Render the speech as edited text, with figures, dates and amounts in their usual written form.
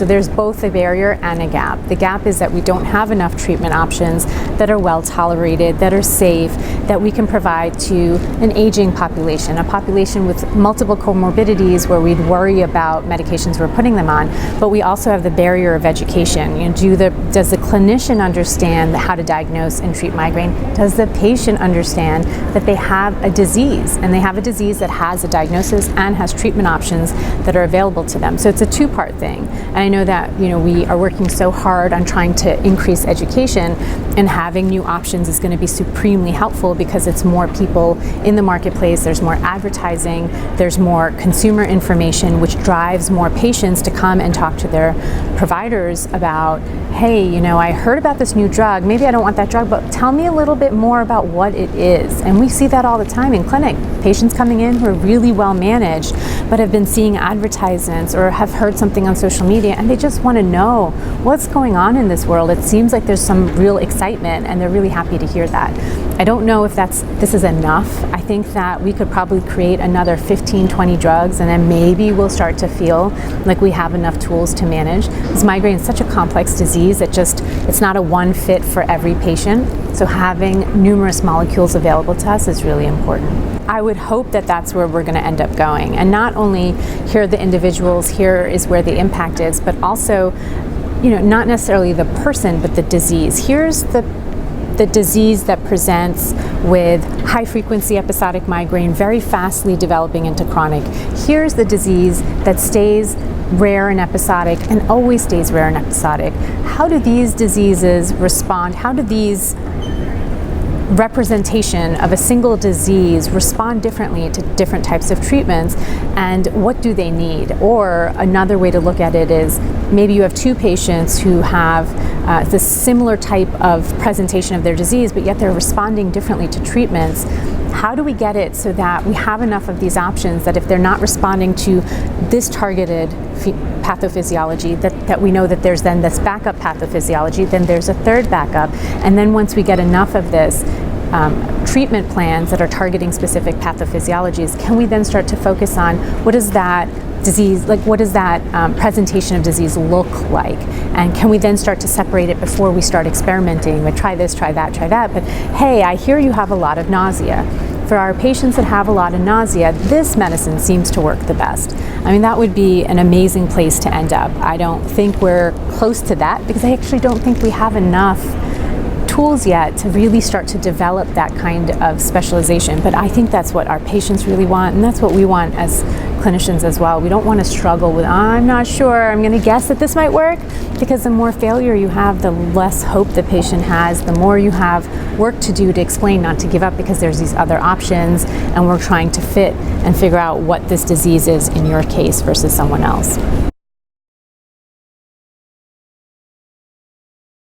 So there's both a barrier and a gap. The gap is that we don't have enough treatment options that are well tolerated, that are safe, that we can provide to an aging population, a population with multiple comorbidities where we'd worry about medications we're putting them on. But we also have the barrier of education. Does the clinician understand how to diagnose and treat migraine? Does the patient understand that they have a disease, and they have a disease that has a diagnosis and has treatment options that are available to them? So it's a two-part thing. And I know that we are working so hard on trying to increase education, and having new options is going to be supremely helpful because it's more people in the marketplace, there's more advertising, there's more consumer information, which drives more patients to come and talk to their providers about, hey, I heard about this new drug, maybe I don't want that drug, but tell me a little bit more about what it is. And we see that all the time in clinic. Patients coming in who are really well managed, but have been seeing advertisements or have heard something on social media, and they just want to know what's going on in this world. It seems like there's some real excitement, and they're really happy to hear that. I don't know if this is enough. I think that we could probably create another 15, 20 drugs, and then maybe we'll start to feel like we have enough tools to manage. Because migraine is such a complex disease that it's not a one fit for every patient. So having numerous molecules available to us is really important. I would hope that that's where we're going to end up going. And not only here are the individuals, here is where the impact is, but also, not necessarily the person, but the disease. Here's the disease that presents with high frequency episodic migraine, very fastly developing into chronic. Here's the disease that stays rare and episodic and always stays rare and episodic. How do these diseases respond? How do these representation of a single disease respond differently to different types of treatments, and what do they need? Or another way to look at it is maybe you have two patients who have this similar type of presentation of their disease, but yet they're responding differently to treatments. How do we get it so that we have enough of these options that if they're not responding to this targeted pathophysiology, that we know that there's then this backup pathophysiology, then there's a third backup, and then once we get enough of this treatment plans that are targeting specific pathophysiologies, can we then start to focus on what does that disease, what does that presentation of disease look like? And can we then start to separate it before we start experimenting with try this, try that, but hey, I hear you have a lot of nausea. For our patients that have a lot of nausea, this medicine seems to work the best. I mean, that would be an amazing place to end up. I don't think we're close to that because I actually don't think we have enough tools yet to really start to develop that kind of specialization. But I think that's what our patients really want, and that's what we want as clinicians as well. We don't want to struggle with, I'm not sure, I'm going to guess that this might work, because the more failure you have, the less hope the patient has, the more you have work to do to explain not to give up because there's these other options, and we're trying to fit and figure out what this disease is in your case versus someone else.